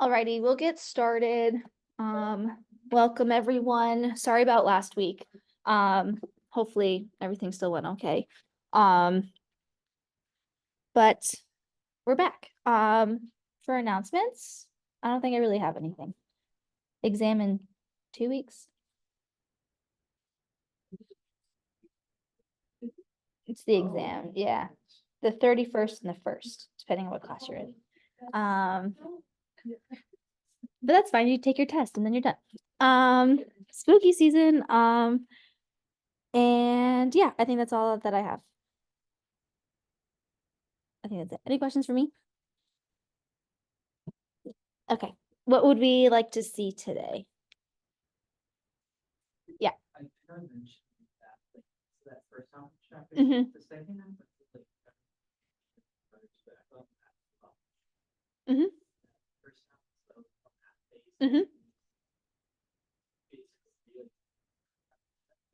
Alrighty, we'll get started. Welcome everyone. Sorry about last week. Hopefully everything still went okay. But we're back. For announcements, I don't think I really have anything. Exam in 2 weeks. It's the exam, yeah. The 31st and the 1st, depending on what class you're in. But that's fine. You take your test and then you're done. Spooky season. And yeah, I think that's all that I have. I think that's it. Any questions for me? Okay. What would we like to see today? Yeah. Mhm. Mhm. Mhm.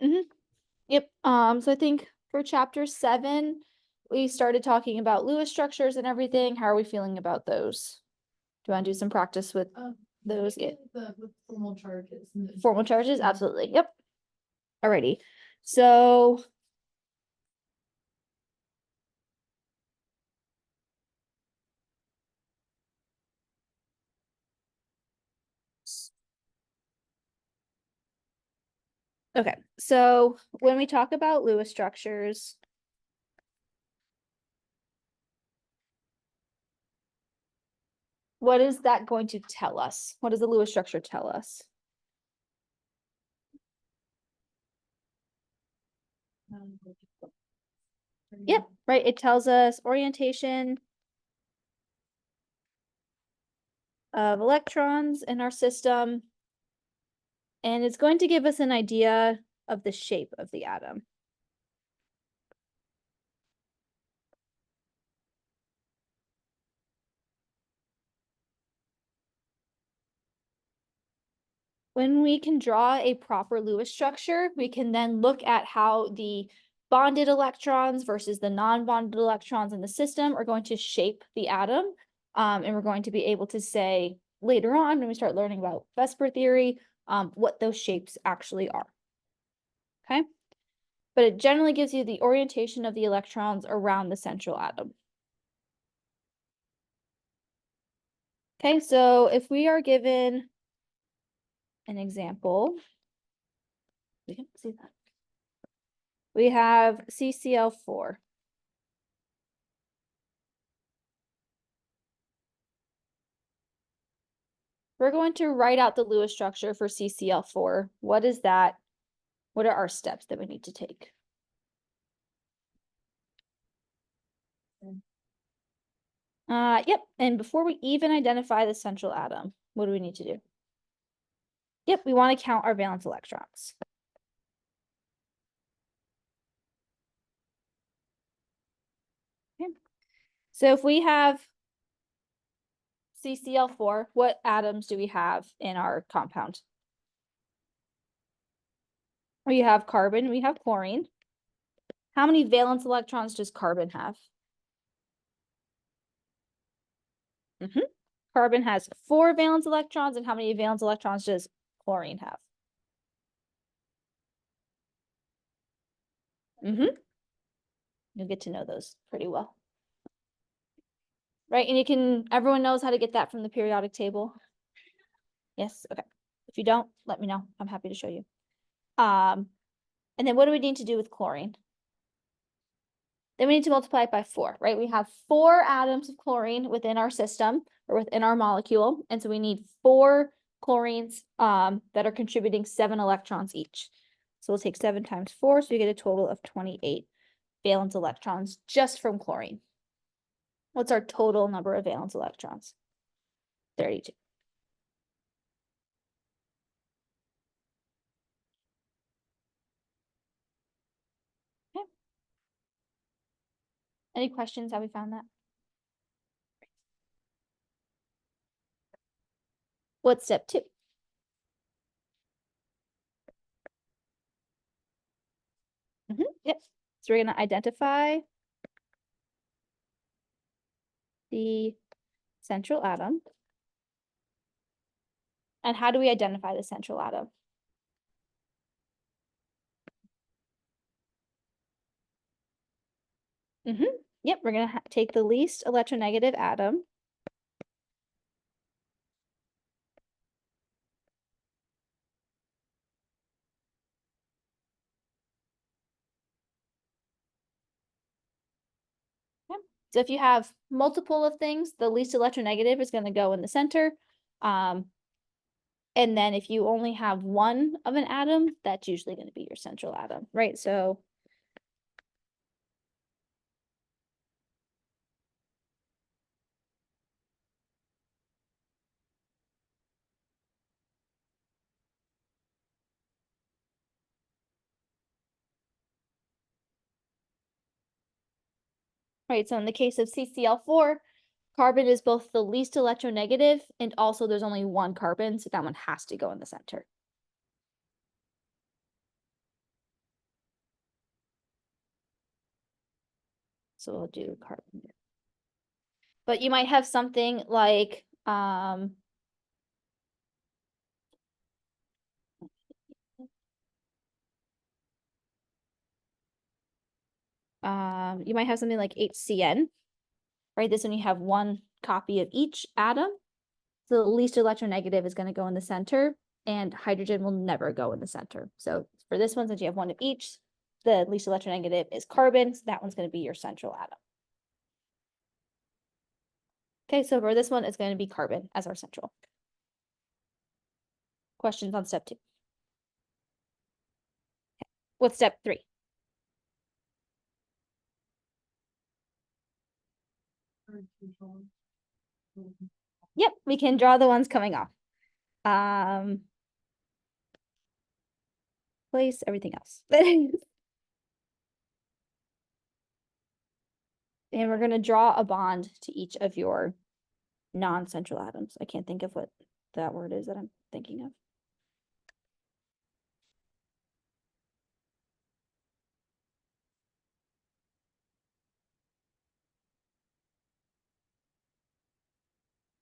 Mhm. Yep. So I think for chapter 7, we started talking about Lewis structures and everything. How are we feeling about those? Do you want to do some practice with those? With formal charges. Formal charges? Absolutely. Yep. Alrighty. So okay, so when we talk about Lewis structures, what is that going to tell us? What does the Lewis structure tell us? Yep, right. It tells us orientation of electrons in our system, and it's going to give us an idea of the shape of the atom. When we can draw a proper Lewis structure, we can then look at how the bonded electrons versus the non-bonded electrons in the system are going to shape the atom. And we're going to be able to say later on, when we start learning about Vesper theory, what those shapes actually are. Okay? But it generally gives you the orientation of the electrons around the central atom. Okay, so if we are given an example, we can see that. We have CCl4. We're going to write out the Lewis structure for CCl4. What is that? What are our steps that we need to take? Yep. And before we even identify the central atom, what do we need to do? Yep, we want to count our valence electrons. Okay. So if we have CCl4, what atoms do we have in our compound? We have carbon, we have chlorine. How many valence electrons does carbon have? Carbon has 4 valence electrons, and how many valence electrons does chlorine have? You'll get to know those pretty well. Right, and everyone knows how to get that from the periodic table? Yes, okay. If you don't, let me know. I'm happy to show you. And then what do we need to do with chlorine? Then we need to multiply it by 4, right? We have 4 atoms of chlorine within our system or within our molecule. And so we need 4 chlorines that are contributing 7 electrons each. So we'll take 7 times 4, so we get a total of 28 valence electrons just from chlorine. What's our total number of valence electrons? 32. Okay. Any questions how we found that? What's step 2? Yep. So we're going to identify the central atom. And how do we identify the central atom? Yep, we're gonna take the least electronegative atom. Yep. So if you have multiple of things, the least electronegative is gonna go in the center. And then if you only have one of an atom, that's usually gonna be your central atom, right? So right, so in the case of CCl4, carbon is both the least electronegative and also there's only one carbon, so that one has to go in the center. So we'll do carbon. But you might have something like, you might have something like HCN, right? This one you have one copy of each atom. So the least electronegative is going to go in the center and hydrogen will never go in the center. So for this one, since you have one of each, the least electronegative is carbon. So that one's going to be your central atom. Okay, so for this one, it's going to be carbon as our central. Questions on step 2? Okay. What's step 3? Yep, we can draw the ones coming off. Place everything else. And we're going to draw a bond to each of your non-central atoms. I can't think of what that word is that I'm thinking of.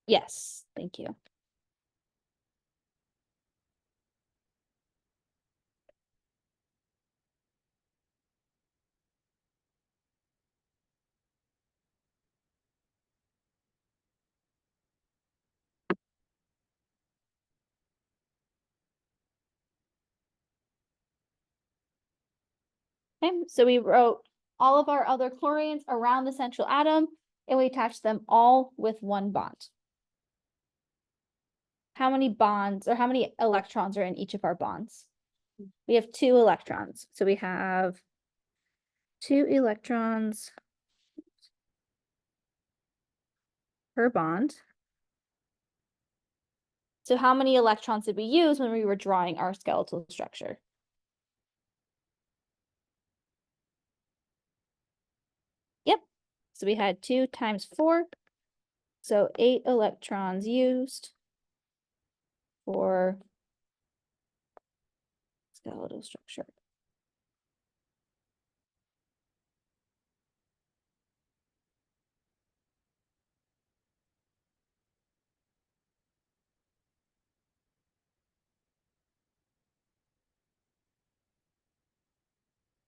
Yes, thank you. Okay, so we wrote all of our other chlorines around the central atom and we attached them all with one bond. How many bonds or how many electrons are in each of our bonds? We have 2 electrons. So we have 2 electrons per bond. So how many electrons did we use when we were drawing our skeletal structure? Yep. So we had 2 times 4. So 8 electrons used for skeletal structure.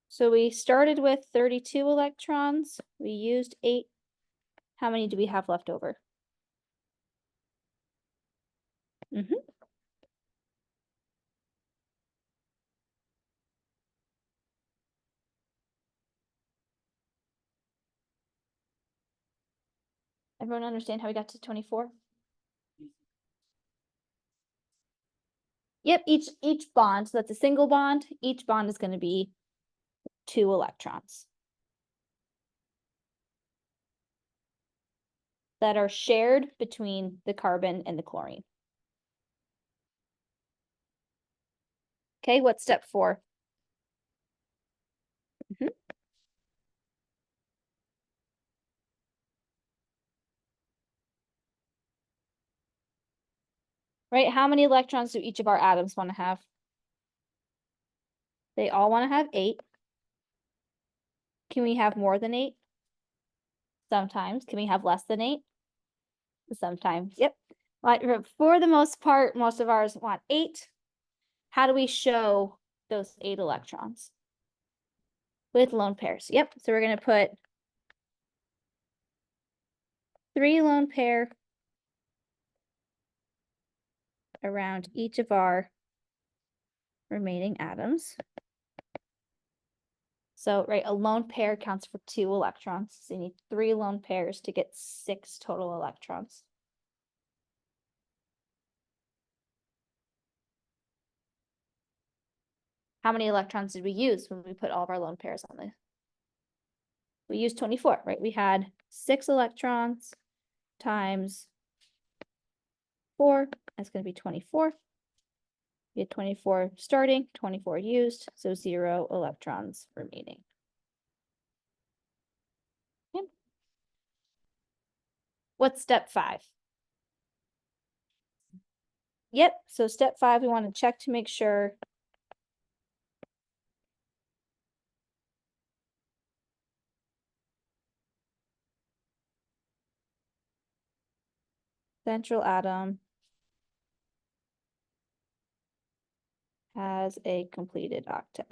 So we started with 32 electrons. We used 8. How many do we have left over? Everyone understand how we got to 24? Yep, each bond, so that's a single bond. Each bond is going to be 2 electrons that are shared between the carbon and the chlorine. Okay, what's step 4? Right, how many electrons do each of our atoms want to have? They all want to have 8. Can we have more than 8? Sometimes. Can we have less than 8? Sometimes, yep. Like, for the most part, most of ours want 8. How do we show those 8 electrons? With lone pairs. Yep. So we're going to put 3 lone pair around each of our remaining atoms. So, right, a lone pair counts for 2 electrons. So you need 3 lone pairs to get 6 total electrons. How many electrons did we use when we put all of our lone pairs on this? We used 24, right? We had 6 electrons times 4. That's going to be 24. We had 24 starting, 24 used, so 0 electrons remaining. Yep. What's step 5? Yep, so step 5, we want to check to make sure central atom has a completed octet.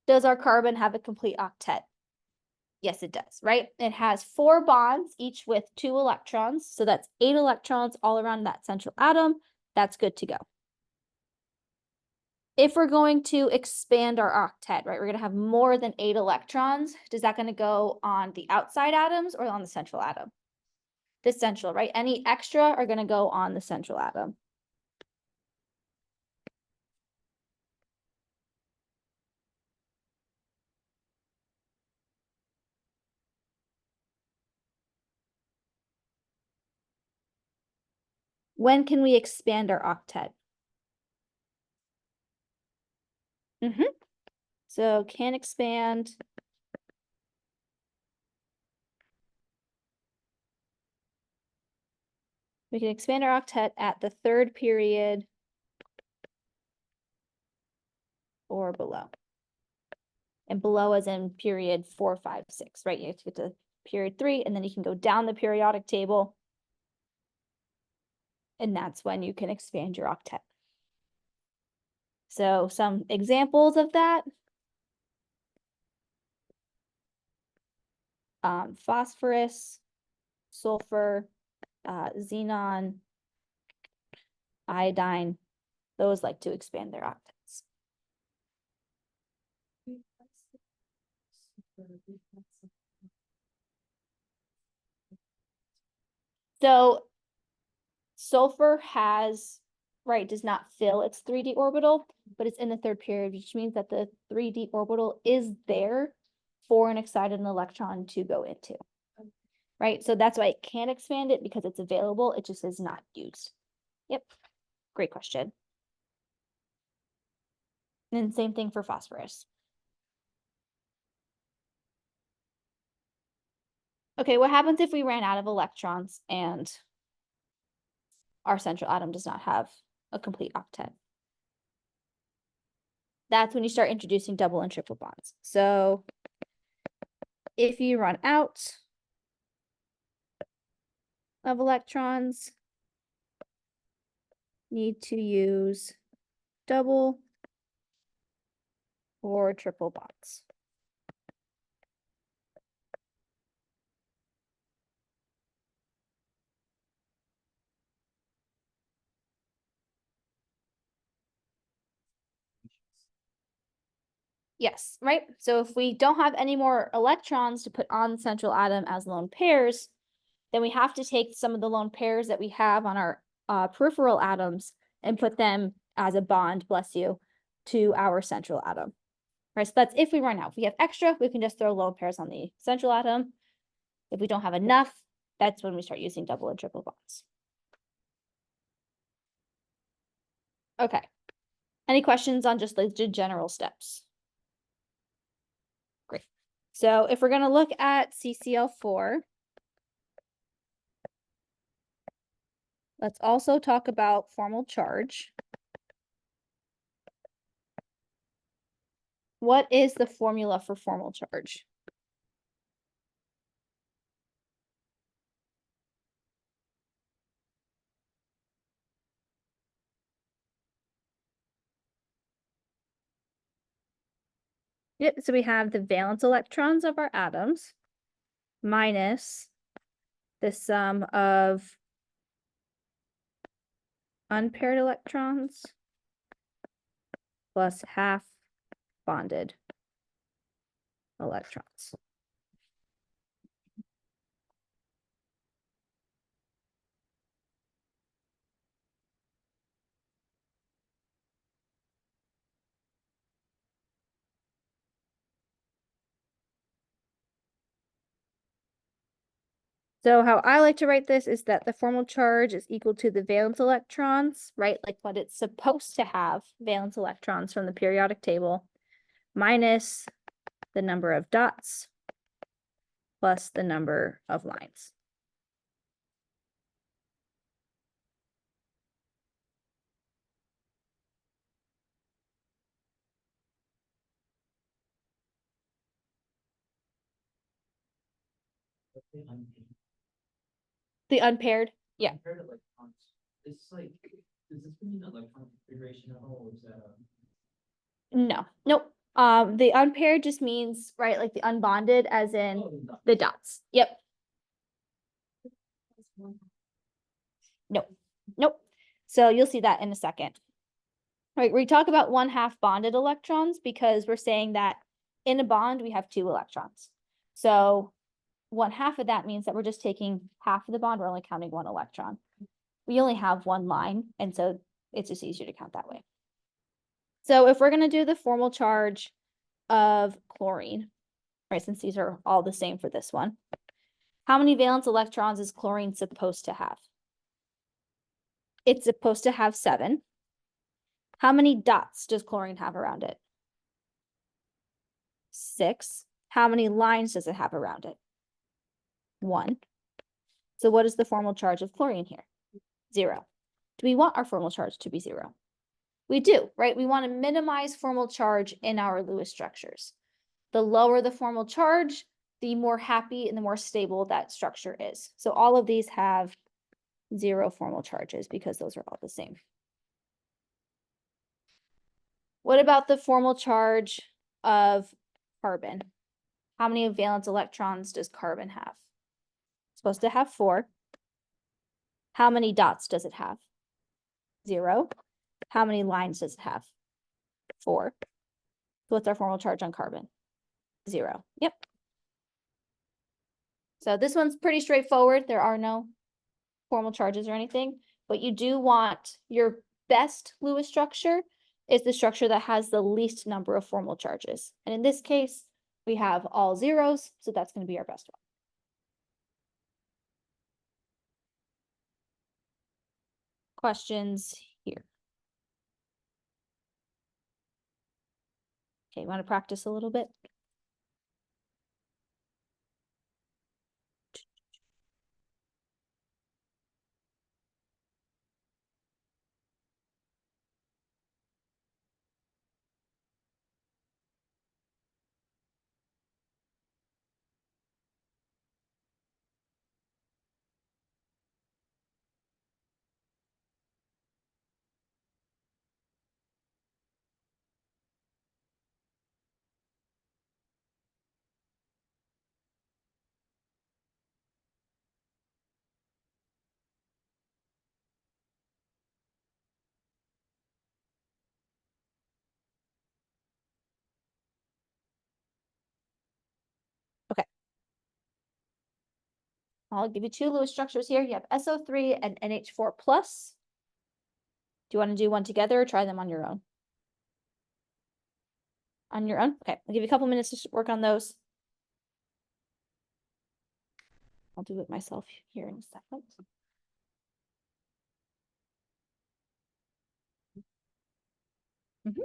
Does our carbon have a complete octet? Yes, it does, right? It has 4 bonds, each with 2 electrons. So that's 8 electrons all around that central atom. That's good to go. If we're going to expand our octet, right, we're going to have more than 8 electrons. Is that going to go on the outside atoms or on the central atom? The central, right? Any extra are going to go on the central atom. When can we expand our octet? So can expand. We can expand our octet at the 3rd period or below. And below as in period 4, 5, 6, right? You have to get to period 3, and then you can go down the periodic table. And that's when you can expand your octet. So some examples of that. Phosphorus, sulfur, xenon, iodine, those like to expand their octets. So sulfur has, right, does not fill its 3D orbital, but it's in the 3rd period, which means that the 3D orbital is there for an excited electron to go into. Right, so that's why it can't expand it, because it's available, it just is not used. Yep, great question. And same thing for phosphorus. Okay, what happens if we ran out of electrons and our central atom does not have a complete octet? That's when you start introducing double and triple bonds. So if you run out of electrons, need to use double or triple bonds. Yes, right? So if we don't have any more electrons to put on the central atom as lone pairs, then we have to take some of the lone pairs that we have on our peripheral atoms and put them as a bond, bless you, to our central atom. Right, so that's if we run out. If we have extra, we can just throw lone pairs on the central atom. If we don't have enough, that's when we start using double and triple bonds. Okay. Any questions on just the general steps? Great. So if we're going to look at CCl4, let's also talk about formal charge. What is the formula for formal charge? Yep, so we have the valence electrons of our atoms minus the sum of unpaired electrons plus half bonded electrons. So how I like to write this is that the formal charge is equal to the valence electrons, right? Like what it's supposed to have, valence electrons from the periodic table, minus the number of dots plus the number of lines. The unpaired, yeah. Compared to electrons, it's like, does this mean electron configuration at all, or is that No, nope. The unpaired just means, right, like the unbonded as in the dots. Yep, nope, nope. So you'll see that in a second. Right, we talk about 1/2 bonded electrons because we're saying that in a bond, we have 2 electrons. So 1/2 of that means that we're just taking half of the bond, we're only counting 1 electron. We only have 1 line, and so it's just easier to count that way. So if we're gonna do the formal charge of chlorine, right, since these are all the same for this one, how many valence electrons is chlorine supposed to have? It's supposed to have 7. How many dots does chlorine have around it? 6. How many lines does it have around it? 1. So what is the formal charge of chlorine here? 0. Do we want our formal charge to be 0? We do, right? We want to minimize formal charge in our Lewis structures. The lower the formal charge, the more happy and the more stable that structure is. So all of these have 0 formal charges because those are all the same. What about the formal charge of carbon? How many valence electrons does carbon have? It's supposed to have 4. How many dots does it have? 0. How many lines does it have? 4. So what's our formal charge on carbon? 0. Yep. So this one's pretty straightforward. There are no formal charges or anything, but you do want your best Lewis structure is the structure that has the least number of formal charges. And in this case, we have all zeros, so that's going to be our best one. Questions here? Okay, you want to practice a little bit? Okay. I'll give you 2 Lewis structures here. You have SO3 and NH4 plus. Do you want to do one together or try them on your own? On your own? Okay, I'll give you a couple minutes to work on those. I'll do it myself here in a second. Mhm.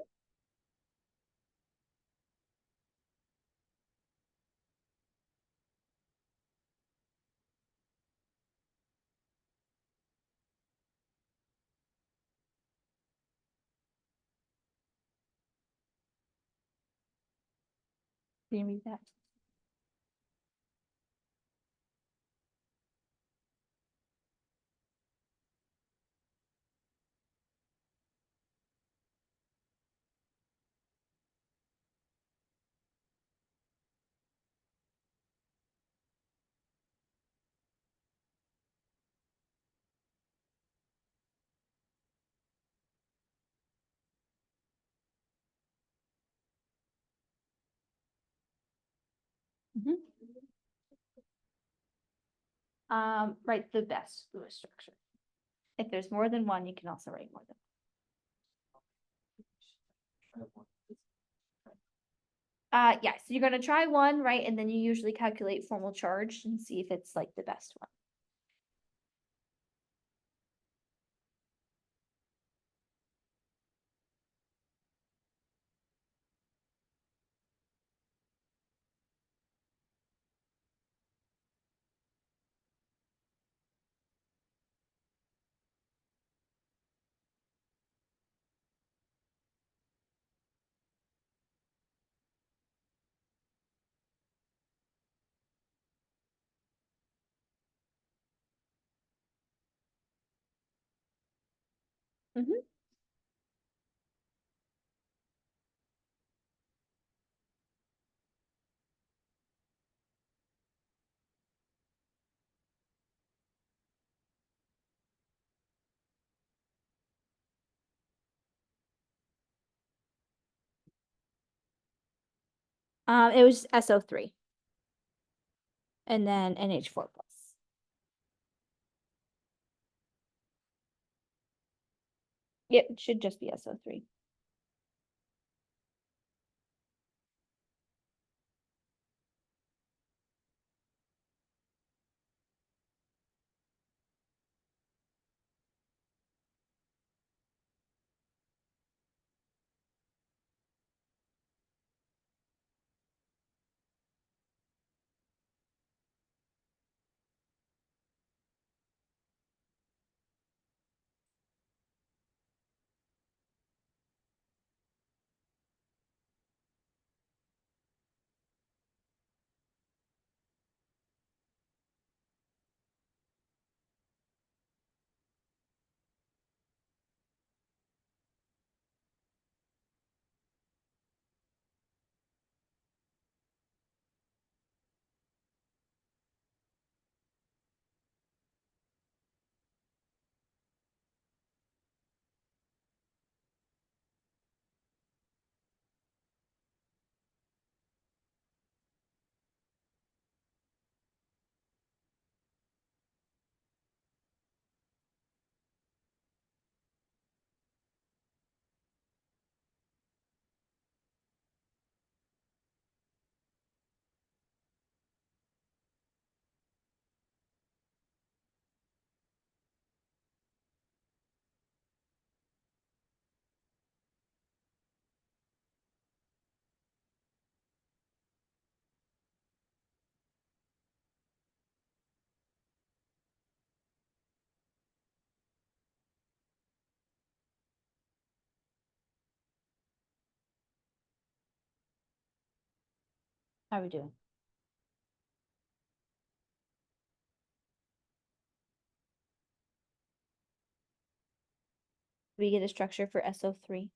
Can you read that? Write the best Lewis structure. If there's more than one, you can also write more than. Yeah, so you're gonna try one, right? And then you usually calculate formal charge and see if it's like the best one. Mhm. It was SO3. And then NH4 plus. Yep, it should just be SO3. How are we doing? We get a structure for SO3.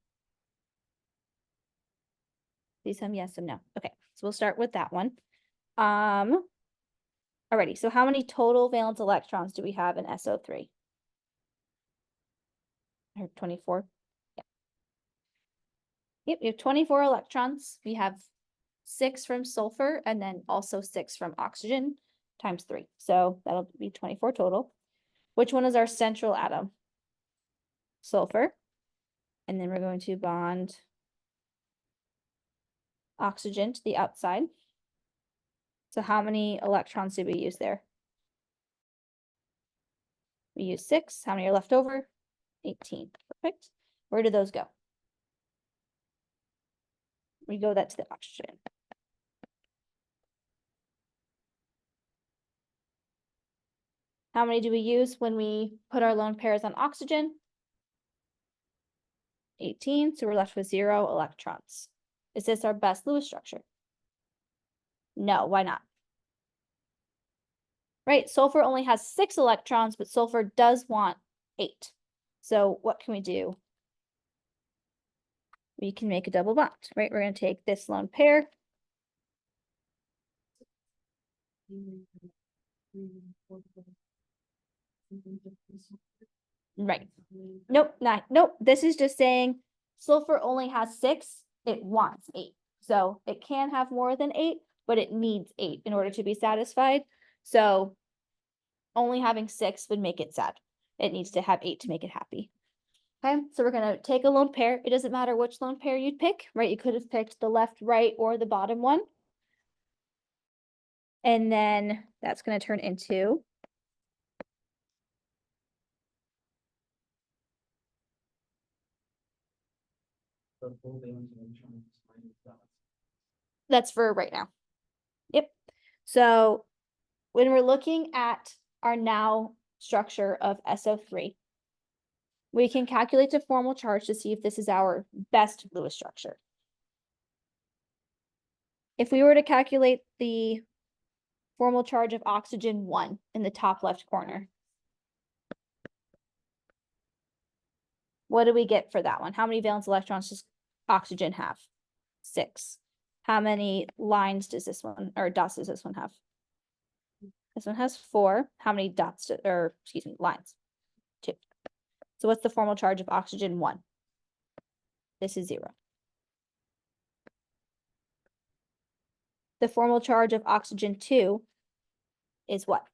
Please some yes, some no. Okay, so we'll start with that one. Alrighty, so how many total valence electrons do we have in SO3? Or 24? Yeah. Yep, we have 24 electrons. We have 6 from sulfur and then also 6 from oxygen times 3. So that'll be 24 total. Which one is our central atom? Sulfur. And then we're going to bond oxygen to the outside. So how many electrons did we use there? We used 6. How many are left over? 18. Perfect. Where do those go? We go that to the oxygen. How many do we use when we put our lone pairs on oxygen? 18, so we're left with 0 electrons. Is this our best Lewis structure? No, why not? Right, sulfur only has 6 electrons, but sulfur does want 8. So what can we do? We can make a double bond, right? We're going to take this lone pair. Right. Nope. This is just saying sulfur only has 6. It wants 8. So it can have more than 8, but it needs 8 in order to be satisfied. So only having 6 would make it sad. It needs to have 8 to make it happy. Okay, so we're gonna take a lone pair. It doesn't matter which lone pair you'd pick, right? You could have picked the left, right, or the bottom one. And then that's gonna turn into The full valence electrons minus dots. that's for right now. Yep. So when we're looking at our now structure of SO3, we can calculate the formal charge to see if this is our best Lewis structure. If we were to calculate the formal charge of oxygen 1 in the top left corner, what do we get for that one? How many valence electrons does oxygen have? 6. How many lines does this one, or dots does this one have? This one has 4. How many dots, lines? 2. So what's the formal charge of oxygen 1? This is 0. The formal charge of oxygen 2 is what?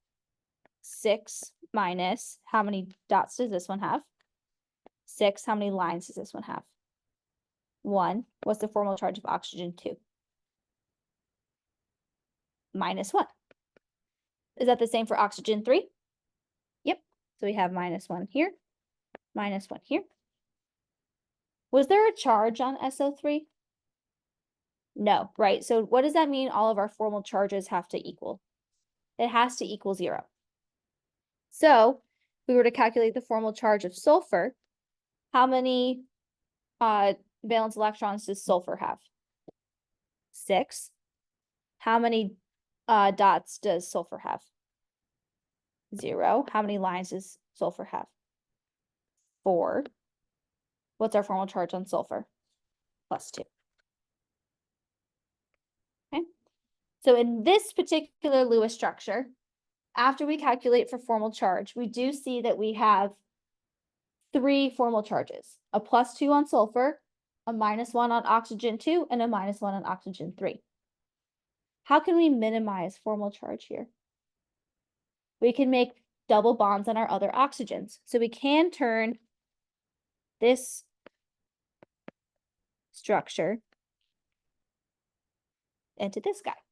6 minus, how many dots does this one have? 6. How many lines does this one have? 1. What's the formal charge of oxygen 2? Minus 1. Is that the same for oxygen 3? Yep. So we have minus 1 here, minus 1 here. Was there a charge on SO3? No, right? So what does that mean all of our formal charges have to equal? It has to equal 0. So if we were to calculate the formal charge of sulfur, how many valence electrons does sulfur have? 6. How many dots does sulfur have? 0. How many lines does sulfur have? 4. What's our formal charge on sulfur? +2. Okay. So in this particular Lewis structure, after we calculate for formal charge, we do see that we have 3 formal charges: a +2 on sulfur, a -1 on oxygen 2, and a -1 on oxygen 3. How can we minimize formal charge here? We can make double bonds on our other oxygens. So we can turn this structure into this guy.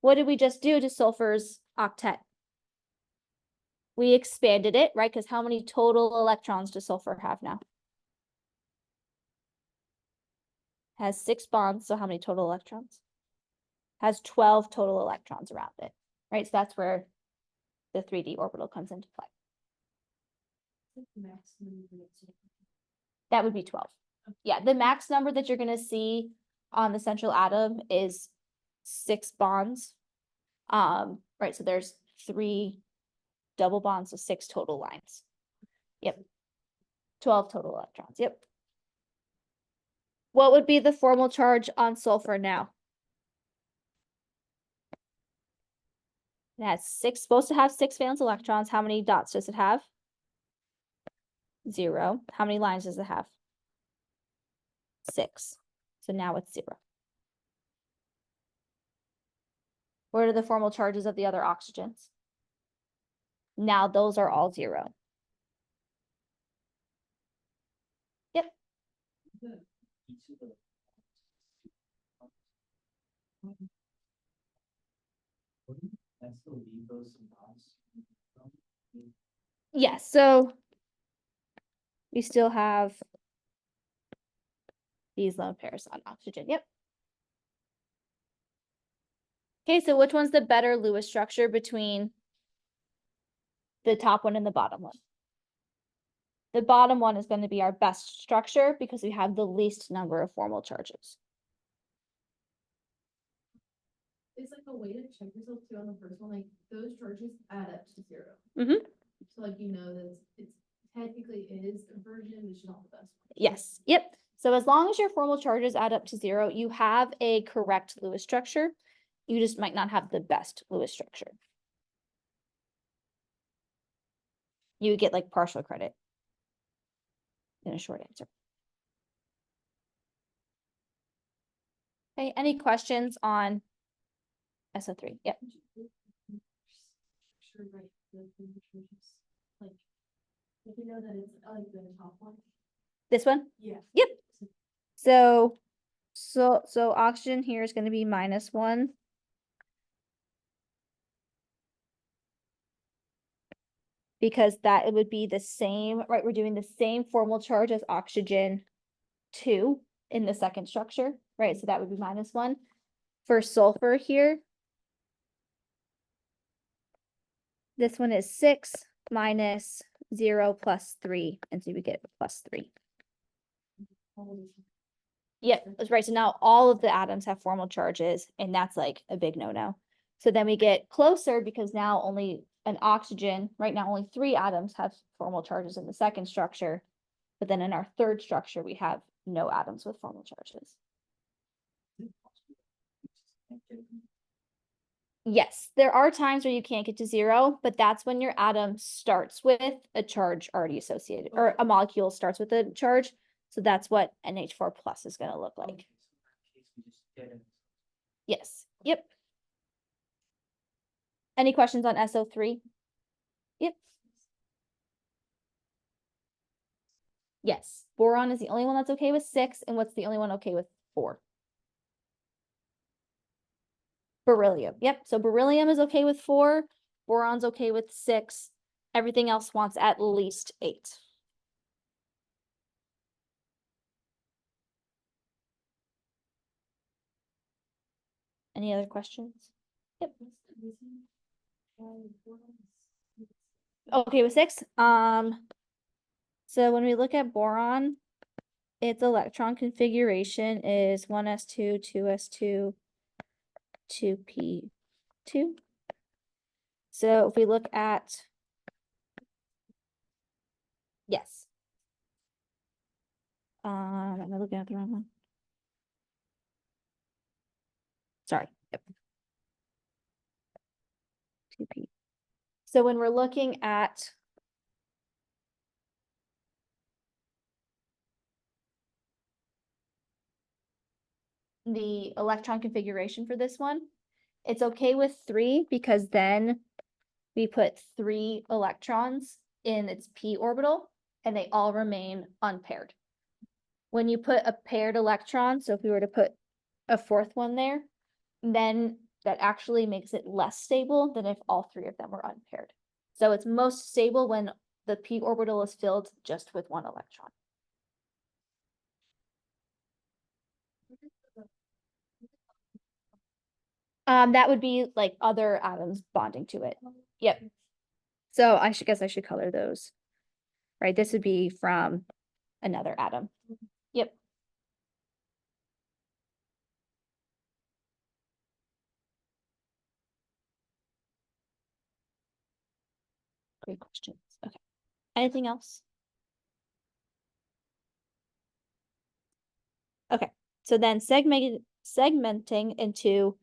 What did we just do to sulfur's octet? We expanded it, right? Because how many total electrons does sulfur have now? Has 6 bonds, so how many total electrons? Has 12 total electrons around it, right? So that's where the 3D orbital comes into play. That would be 12. Yeah, the max number that you're gonna see on the central atom is 6 bonds. Right, so there's 3 double bonds, so 6 total lines. Yep. 12 total electrons, yep. What would be the formal charge on sulfur now? It has 6, supposed to have 6 valence electrons. How many dots does it have? 0. How many lines does it have? 6. So now it's 0. What are the formal charges of the other oxygens? Now those are all 0. Yep. Each of the. Wouldn't that still leave those some dots? Yes, so we still have these lone pairs on oxygen. Yep. Okay, so which one's the better Lewis structure between the top one and the bottom one? The bottom one is going to be our best structure because we have the least number of formal charges. It's like a way to check yourself too on the first one, like those charges add up to 0. Mhm. So like, you know, that it's technically is a version, it's just not the best one. Yes, yep. So as long as your formal charges add up to 0, you have a correct Lewis structure. You just might not have the best Lewis structure. You would get like partial credit in a short answer. Okay, any questions on SO3? Yep. Sure, right, the charges, like, if you know that it's like the top one. This one? Yeah. Yep. So oxygen here is going to be -1. Because that it would be the same, right? We're doing the same formal charge as oxygen 2 in the second structure, right? So that would be -1. For sulfur here, this one is 6 minus 0 plus 3, and so we get +3. Yeah, that's right. So now all of the atoms have formal charges, and that's like a big no-no. So then we get closer because now only an oxygen, right now only 3 atoms have formal charges in the second structure. But then in our third structure, we have no atoms with formal charges. Yes, there are times where you can't get to 0, but that's when your atom starts with a charge already associated, or a molecule starts with a charge. So that's what NH4 plus is going to look like. Okay, so in that case, we just get it. Yes, yep. Any questions on SO3? Yep. Yes, boron is the only one that's okay with 6, and what's the only one okay with 4? Beryllium. Yep. So beryllium is okay with 4. Boron's okay with 6. Everything else wants at least 8. Any other questions? Yep. Okay with 6. So when we look at boron, its electron configuration is 1s2, 2s2, 2p2. So if we look at, yes. Am I looking at the wrong one? Sorry. Yep. 2p. So when we're looking at the electron configuration for this one, it's okay with 3 because then we put 3 electrons in its p orbital and they all remain unpaired. When you put a paired electron, so if we were to put a 4th one there, then that actually makes it less stable than if all 3 of them were unpaired. So it's most stable when the p orbital is filled just with 1 electron. That would be like other atoms bonding to it. Yep. So I guess I should color those. Right, this would be from another atom. Yep. Great questions. Okay. Anything else? Okay. So then segmenting into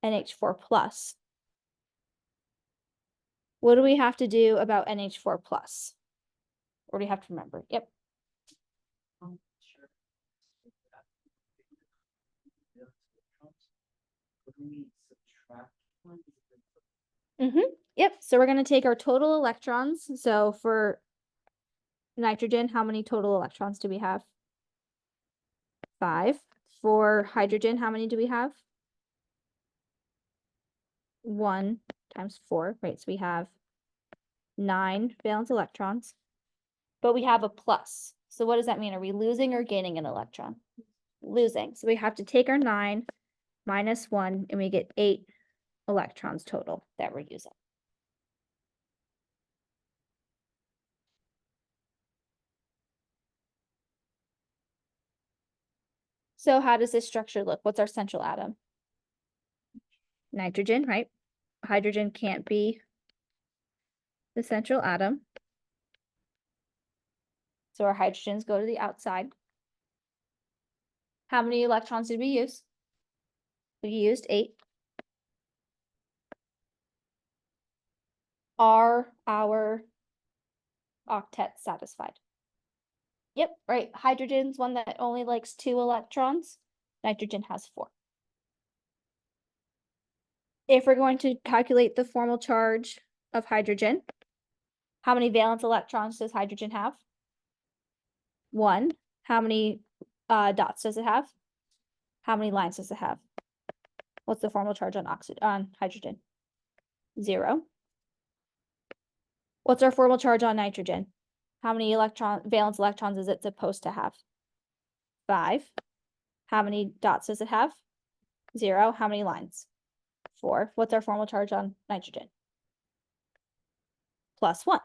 NH4 plus. What do we have to do about NH4 plus? Or do we have to remember? Yep. Sure. Would we subtract one? Yep. So we're going to take our total electrons. So for nitrogen, how many total electrons do we have? 5. For hydrogen, how many do we have? 1 times 4, right? So we have 9 valence electrons, but we have a plus. So what does that mean? Are we losing or gaining an electron? Losing. So we have to take our 9 minus 1, and we get 8 electrons total that we're using. So how does this structure look? What's our central atom? nitrogen, right? Hydrogen can't be the central atom. So our hydrogens go to the outside. How many electrons did we use? We used 8. Are our octets satisfied? Yep, right. Hydrogen's one that only likes 2 electrons. Nitrogen has 4. If we're going to calculate the formal charge of hydrogen, how many valence electrons does hydrogen have? 1. How many dots does it have? How many lines does it have? What's the formal charge on hydrogen? 0. What's our formal charge on nitrogen? How many valence electrons is it supposed to have? 5. How many dots does it have? 0. How many lines? 4. What's our formal charge on nitrogen? +1.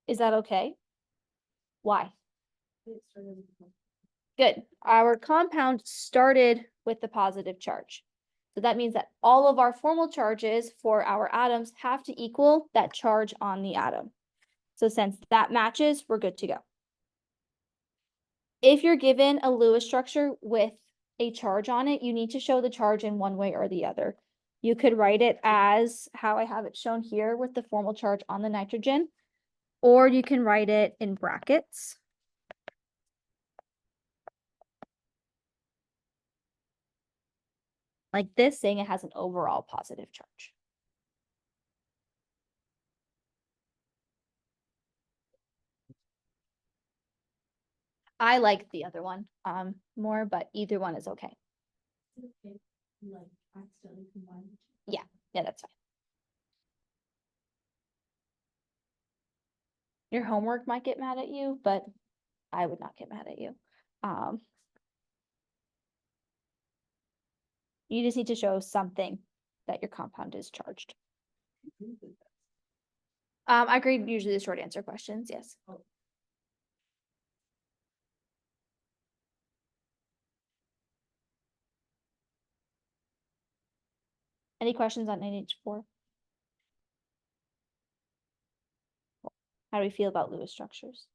Is that okay? Why? It started with the- Good. Our compound started with the positive charge. So that means that all of our formal charges for our atoms have to equal that charge on the atom. So since that matches, we're good to go. If you're given a Lewis structure with a charge on it, you need to show the charge in one way or the other. You could write it as how I have it shown here with the formal charge on the nitrogen, or you can write it in brackets. Like this, saying it has an overall positive charge. I like the other one more, but either one is okay. Is it okay if you, like accidentally combine the two? Yeah, that's fine. Your homework might get mad at you, but I would not get mad at you. You just need to show something that your compound is charged. I grade usually the short answer questions, yes. Oh. Any questions on NH4? How do we feel about Lewis structures?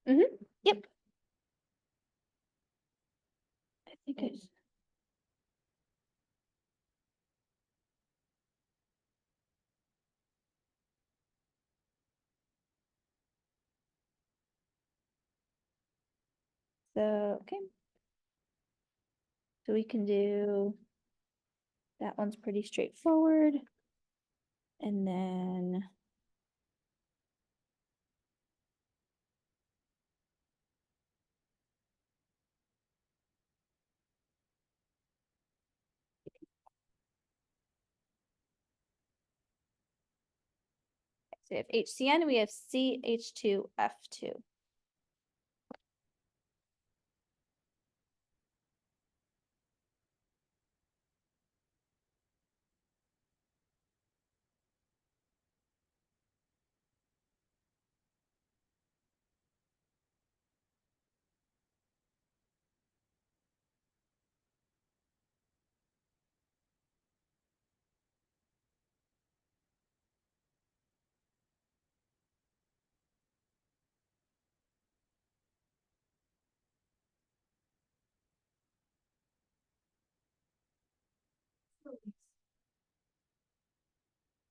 Yep. I think it's. So, okay. So we can do, that one's pretty straightforward. And then. So we have HCN, we have CH2F2.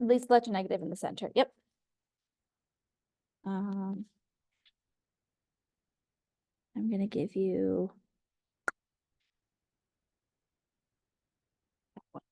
Least electronegative in the center, yep. I'm gonna give you. That one.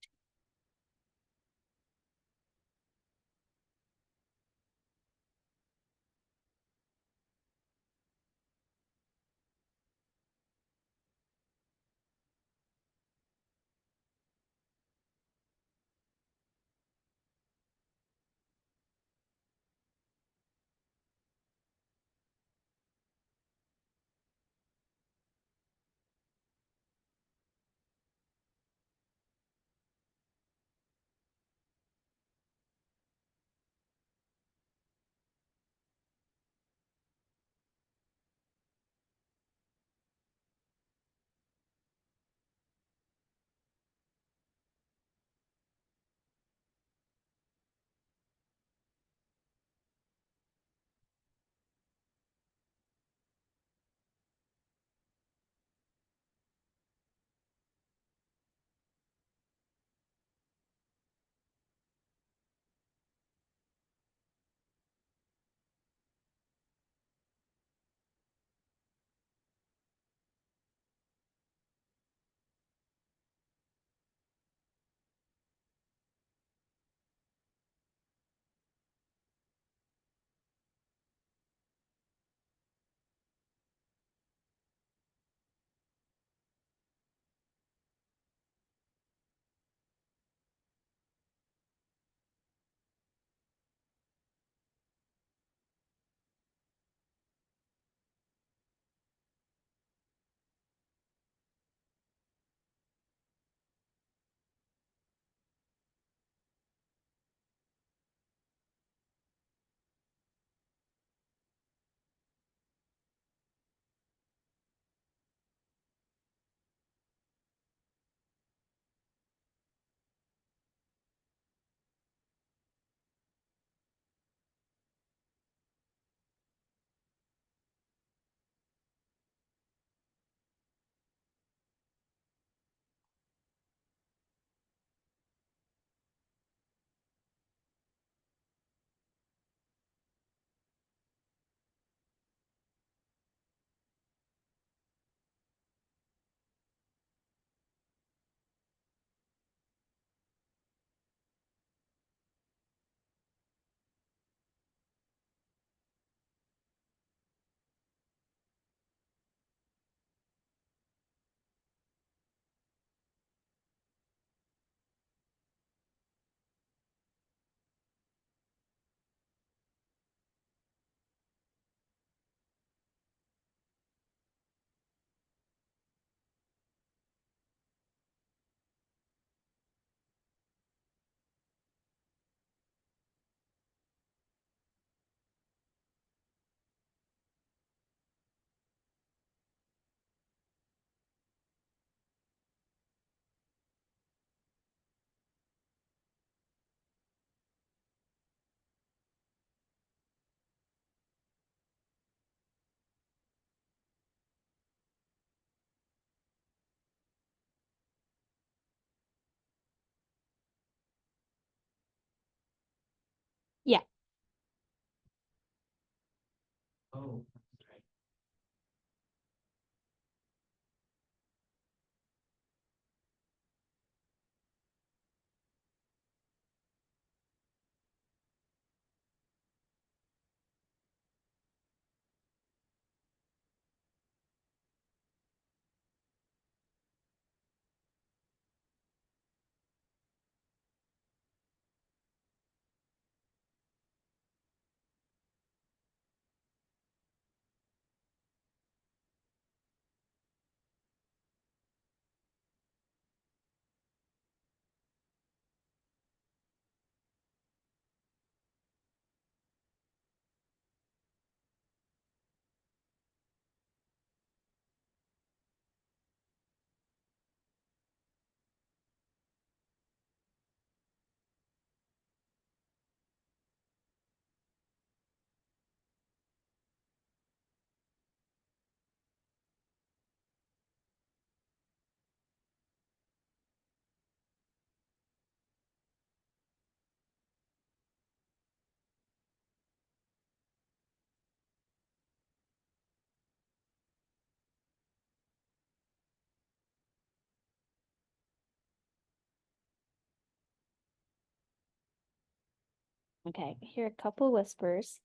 Okay, I hear a couple whispers.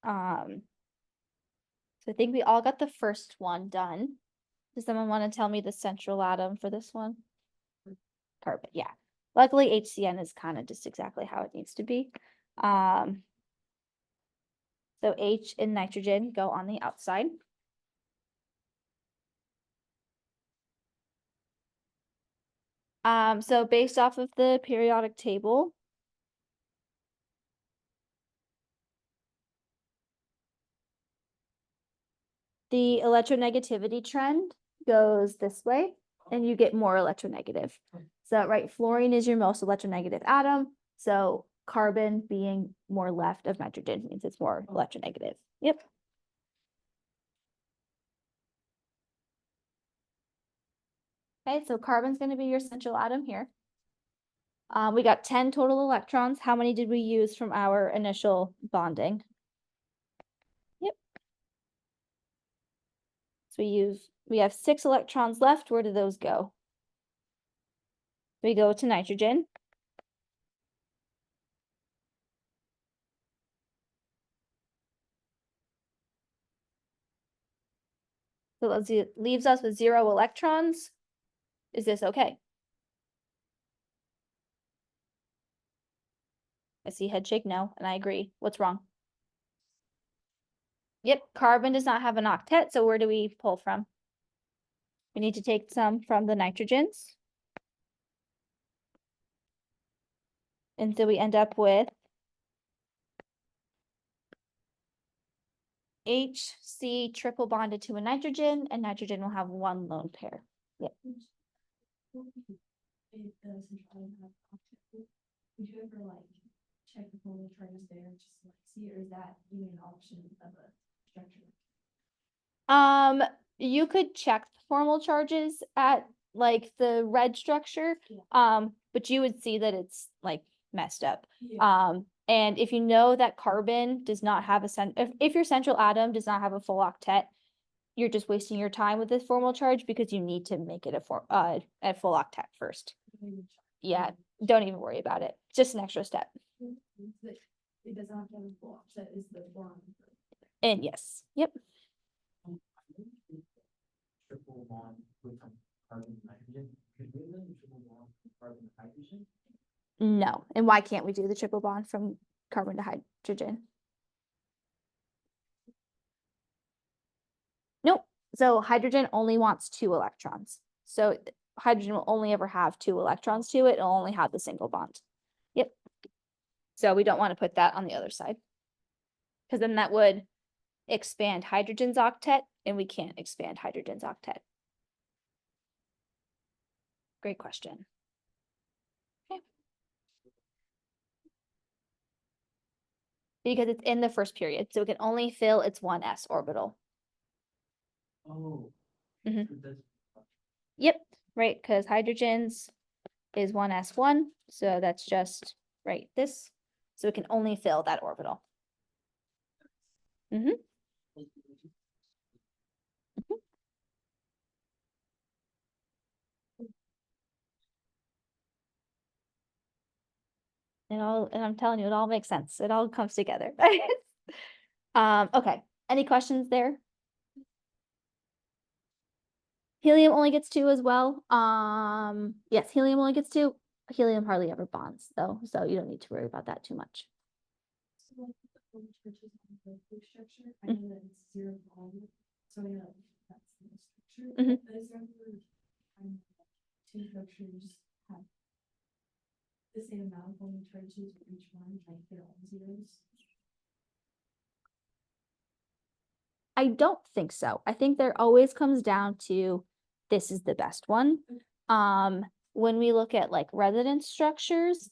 So I think we all got the first one done. Does someone want to tell me the central atom for this one? Carbon, yeah. Luckily, HCN is kind of just exactly how it needs to be. So H and nitrogen go on the outside. So based off of the periodic table, the electronegativity trend goes this way, and you get more electronegative. So, right, fluorine is your most electronegative atom. So carbon being more left of nitrogen means it's more electronegative. Yep. Okay, so carbon's going to be your central atom here. We got 10 total electrons. How many did we use from our initial bonding? Yep. So we have 6 electrons left. Where do those go? We go to nitrogen. So that leaves us with 0 electrons. Is this okay? I see head shake no, and I agree. What's wrong? Yep, carbon does not have an octet, so where do we pull from? We need to take some from the nitrogens. And so we end up with HC triple bonded to a nitrogen, and nitrogen will have 1 lone pair. Yep. It does central atom have octet. Would you ever like check the formal charges there just to like see, or is that even an option of a structure? You could check the formal charges at like the red structure, Yeah. but you would see that it's like messed up. Yeah. And if you know that carbon does not have if your central atom does not have a full octet, you're just wasting your time with this formal charge because you need to make it a full octet first. Yeah, don't even worry about it. Just an extra step. It does not have a full offset is the boron. And yes, yep. Triple bond with carbon and nitrogen. Could we then triple bond with carbon and hydrogen? No. And why can't we do the triple bond from carbon to hydrogen? Nope. So hydrogen only wants 2 electrons. So hydrogen will only ever have 2 electrons to it. It'll only have the single bond. Yep. So we don't want to put that on the other side, because then that would expand hydrogen's octet, and we can't expand hydrogen's octet. Great question. Okay. Because it's in the first period, so it can only fill its 1s orbital. Oh. Mhm. So that's- Yep, right, because hydrogen's is 1s1, so that's just right this. So it can only fill that orbital. Mm-hmm. And I'm telling you, it all makes sense. It all comes together. Okay. Any questions there? Helium only gets 2 as well. Yes, helium only gets 2. Helium hardly ever bonds though, so you don't need to worry about that too much. So like the formal charges on the blue structure, I know that it's 0 bond, so I know that's the structure. Mhm. But is there ever time that 2 structures have the same amount of formal charges for each one, like they're all zeros? I don't think so. I think there always comes down to this is the best one. When we look at like resonance structures,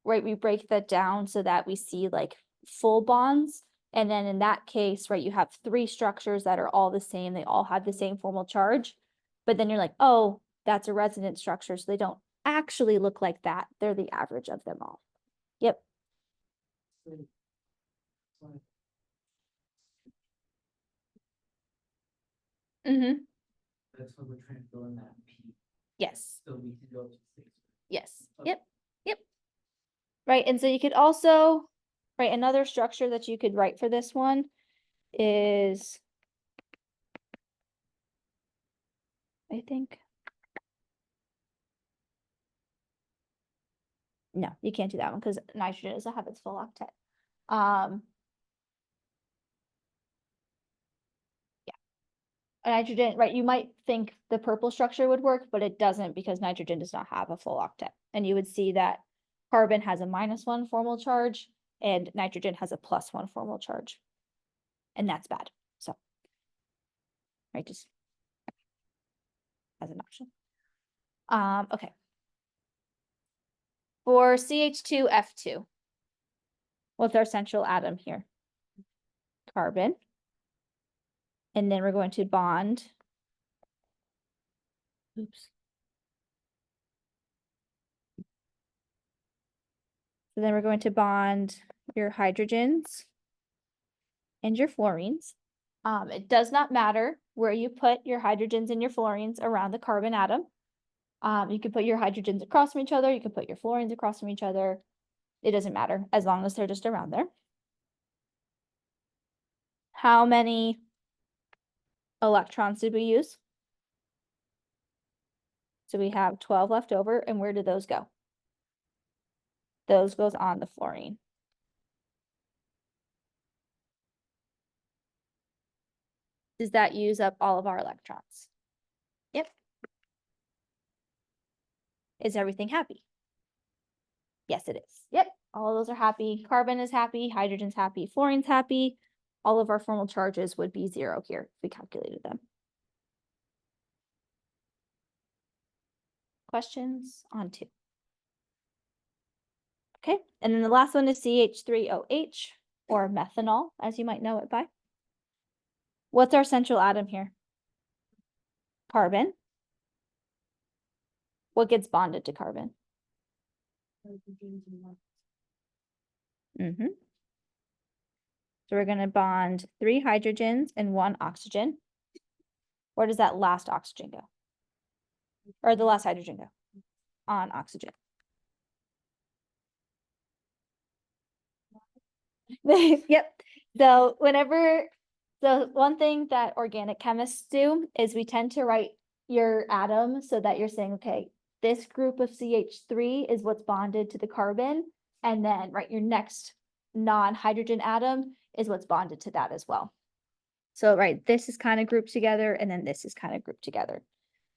right, we break that down so that we see like full bonds. And then in that case, right, you have 3 structures that are all the same. They all have the same formal charge. But then you're like, oh, that's a resonance structure. So they don't actually look like that. They're the average of them all. Yep. so- Mm-hmm. That's what we're trying to fill in that P. Yes. So we can go up to 6. Yes. Okay. Yep. Yep. Right. And so you could also Right, another structure that you could write for this one is, I think. No, you can't do that one because nitrogen doesn't have its full octet. Nitrogen, right, you might think the purple structure would work, but it doesn't because nitrogen does not have a full octet. And you would see that carbon has a -1 formal charge and nitrogen has a +1 formal charge. And that's bad, so. Right, just as an option. Okay. For CH2F2, what's our central atom here? Carbon. And then we're going to bond. Oops. So then we're going to bond your hydrogens and your fluorines. It does not matter where you put your hydrogens and your fluorines around the carbon atom. You can put your hydrogens across from each other. You can put your fluorines across from each other. It doesn't matter as long as they're just around there. How many electrons did we use? So we have 12 left over, and where do those go? Those goes on the fluorine. Does that use up all of our electrons? Yep. Is everything happy? Yes, it is. Yep, all of those are happy. Carbon is happy, hydrogen's happy, fluorine's happy. All of our formal charges would be 0 here if we calculated them. Questions on 2? Okay, and then the last one is CH3OH, or methanol, as you might know it by. What's our central atom here? Carbon. What gets bonded to carbon? Mm-hmm. So we're going to bond 3 hydrogens and 1 oxygen. Where does that last oxygen go? Or the last hydrogen go? On oxygen. Yep. So one thing that organic chemists do is we tend to write your atom so that you're saying, okay, this group of CH3 is what's bonded to the carbon, and then your next non-hydrogen atom is what's bonded to that as well. So this is kind of grouped together, and then this is kind of grouped together.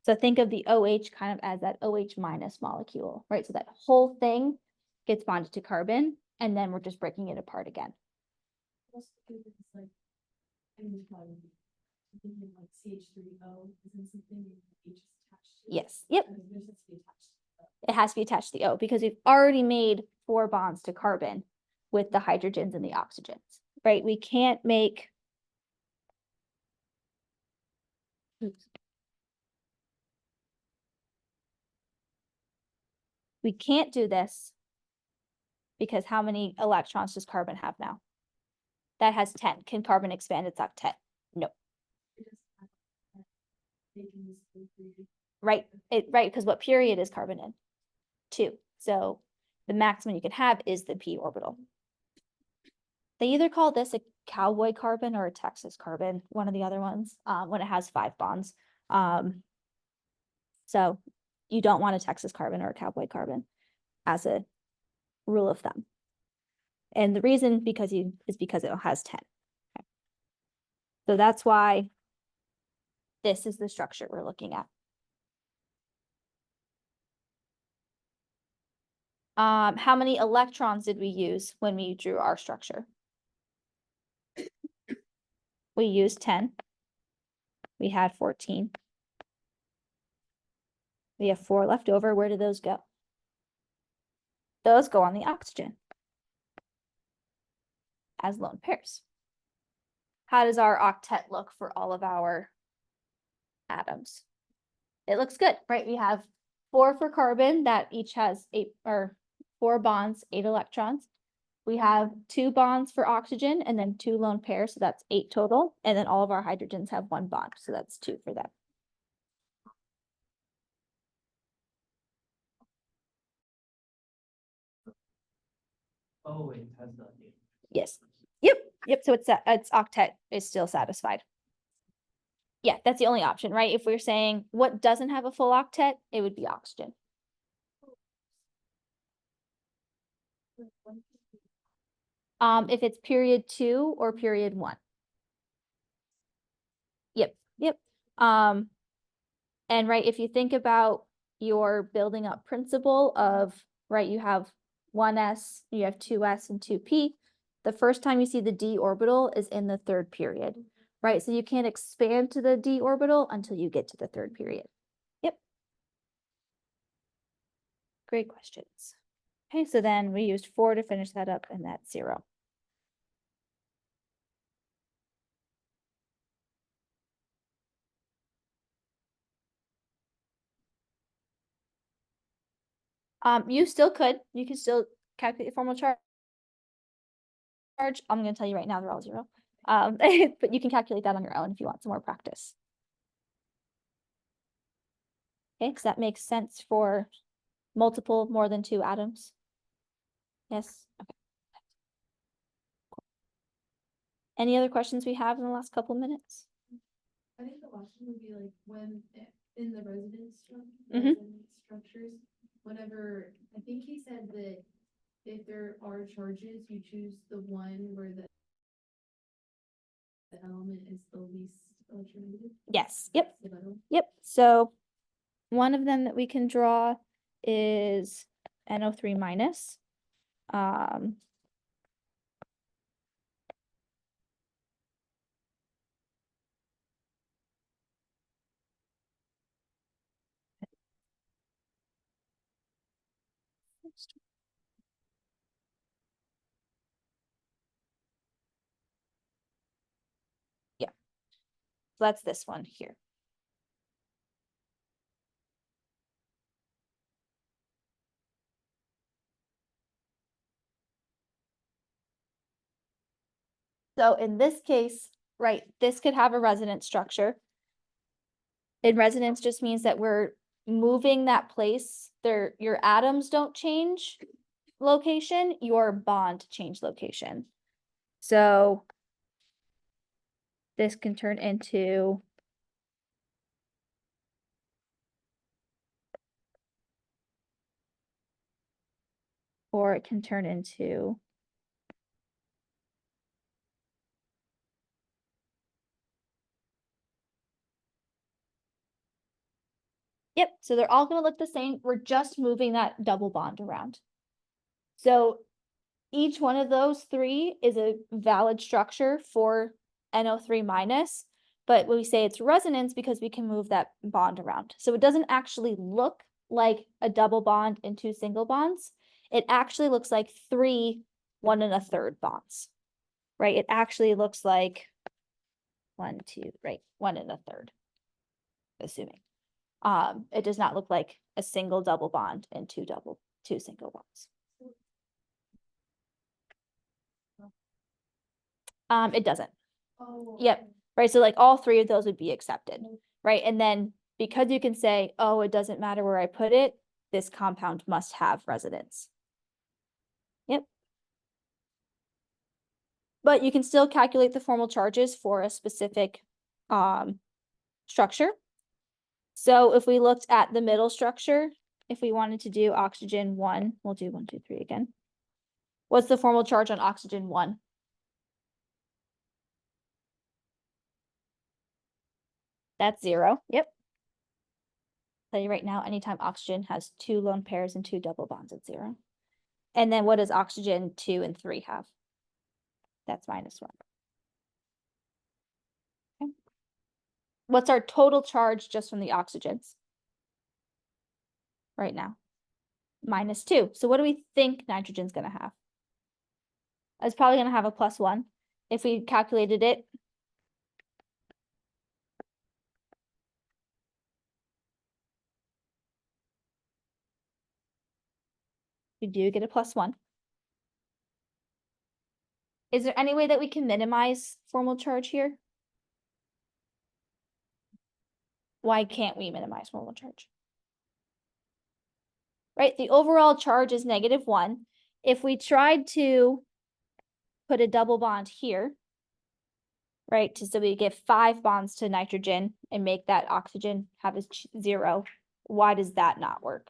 So think of the OH kind of as that OH minus molecule, right? So that whole thing gets bonded to carbon, and then we're just breaking it apart again. CH3O, isn't something H is attached to? Yes, yep. There's supposed to be attached to It has to be attached to the O because we've already made 4 bonds to carbon with the hydrogens and the oxygens, right? We can't make. Oops. We can't do this because how many electrons does carbon have now? That has 10. Can carbon expand its octet? No. Right, because what period is carbon in? 2. So the maximum you can have is the p orbital. They either call this a cowboy carbon or a Texas carbon, one of the other ones, when it has 5 bonds. So you don't want a Texas carbon or a cowboy carbon as a rule of thumb. And the reason is because it has 10. Okay. So that's why this is the structure we're looking at. How many electrons did we use when we drew our structure? We used 10. We had 14. We have 4 left over. Where do those go? Those go on the oxygen as lone pairs. How does our octet look for all of our atoms? It looks good, right? We have 4 for carbon that each has 4 bonds, 8 electrons. We have 2 bonds for oxygen and then 2 lone pairs, so that's 8 total. And then all of our hydrogens have 1 bond, so that's 2 for them. Oh, it has the name. Yes. Yep. So it's octet is still satisfied. Yeah, that's the only option, right? If we're saying what doesn't have a full octet, it would be oxygen. If it's period 2 or period 1. Yep. And right, if you think about your building up principle of, right, you have 1s, you have 2s and 2p. The first time you see the d orbital is in the third period, right? So you can't expand to the d orbital until you get to the third period. Yep. Great questions. Okay, so then we used 4 to finish that up, and that's 0. You still could. You can still calculate the formal charge. I'm going to tell you right now they're all 0. But you can calculate that on your own if you want some more practice. Okay, because that makes sense for multiple, more than 2 atoms. Yes. Okay. Cool. Any other questions we have in the last couple minutes? I think the last one would be like when in the Mhm. residence structures, whenever, I think he said that if there are charges, you choose the one where the element is the least electronegative. Yes. Yep. Say that one. Yep. So one of them that we can draw is NO3 minus. Yeah. So that's this one here. So in this case, right, this could have a resonance structure. And resonance just means that we're moving that place. Your atoms don't change location, your bond change location. So this can turn into or it can turn into yep, so they're all going to look the same. We're just moving that double bond around. So each one of those 3 is a valid structure for NO3 minus, but we say it's resonance because we can move that bond around. So it doesn't actually look like a double bond and 2 single bonds. It actually looks like 3 1 1/3 bonds, right? It actually looks like 1, 2, right? 1 1/3, assuming. It does not look like a single double bond and 2 single bonds. It doesn't. Oh. Yep. Right, so like all 3 of those would be accepted, right? And then because you can say, oh, it doesn't matter where I put it, this compound must have resonance. Yep. But you can still calculate the formal charges for a specific structure. So if we looked at the middle structure, if we wanted to do oxygen 1, we'll do 1, 2, 3 again. What's the formal charge on oxygen 1? That's 0. Yep. Tell you right now, anytime oxygen has 2 lone pairs and 2 double bonds, it's 0. And then what does oxygen 2 and 3 have? That's -1. Okay. What's our total charge just from the oxygens? Right now? -2. So what do we think nitrogen's gonna have? It's probably gonna have a +1. If we calculated it, we do get a +1. Is there any way that we can minimize formal charge here? Why can't we minimize formal charge? Right, the overall charge is -1. If we tried to put a double bond here, right? So we give 5 bonds to nitrogen and make that oxygen have a 0. Why does that not work?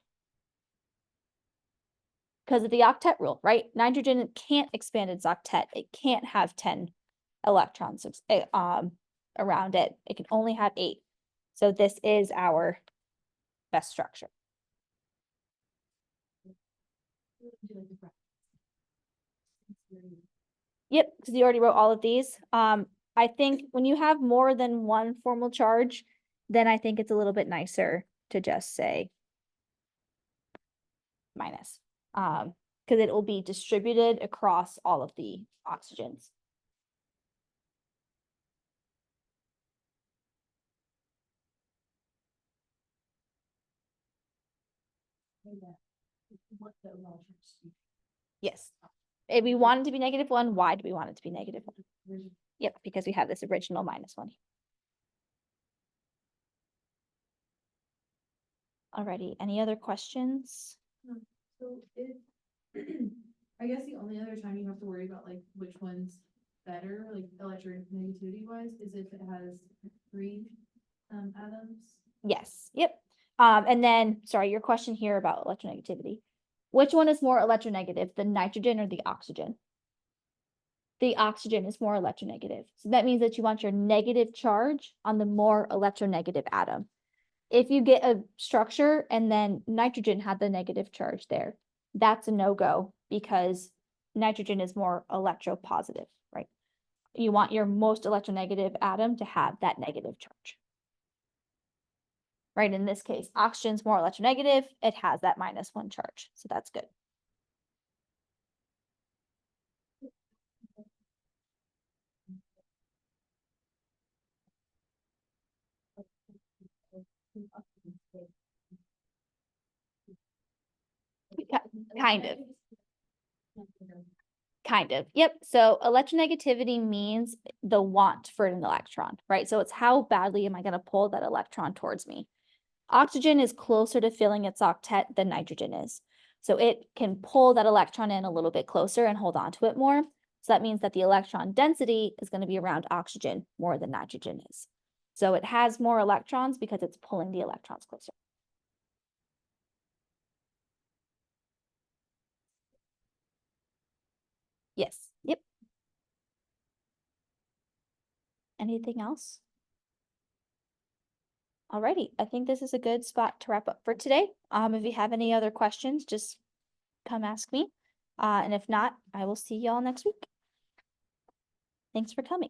Because of the octet rule, right? Nitrogen can't expand its octet. It can't have 10 electrons around it. It can only have 8. So this is our best structure. Yep, because you already wrote all of these. I think when you have more than one formal charge, then I think it's a little bit nicer to just say minus. Because it will be distributed across all of the oxygens. What the overall charge is. Yes. If we want it to be -1, why do we want it to be -1? Yep, because we have this original -1. Alrighty, any other questions? So if, I guess the only other time you have to worry about like which one's better, like electronegativity wise, is if it has 3 atoms. Yes, yep. And then, sorry, your question here about electronegativity. Which one is more electronegative, the nitrogen or the oxygen? The oxygen is more electronegative. So that means that you want your negative charge on the more electronegative atom. If you get a structure and then nitrogen had the negative charge there, that's a no-go because nitrogen is more electropositive, right? You want your most electronegative atom to have that negative charge. Right, in this case, oxygen's more electronegative, it has that -1 charge, so that's good. Kind of. Kind of, yep. So electronegativity means the want for an electron, right? So it's how badly am I going to pull that electron towards me? Oxygen is closer to filling its octet than nitrogen is. So it can pull that electron in a little bit closer and hold on to it more. So that means that the electron density is going to be around oxygen more than nitrogen is. So it has more electrons because it's pulling the electrons closer. Yes, yep. Anything else? Alrighty, I think this is a good spot to wrap up for today. If you have any other questions, just come ask me. And if not, I will see y'all next week. Thanks for coming.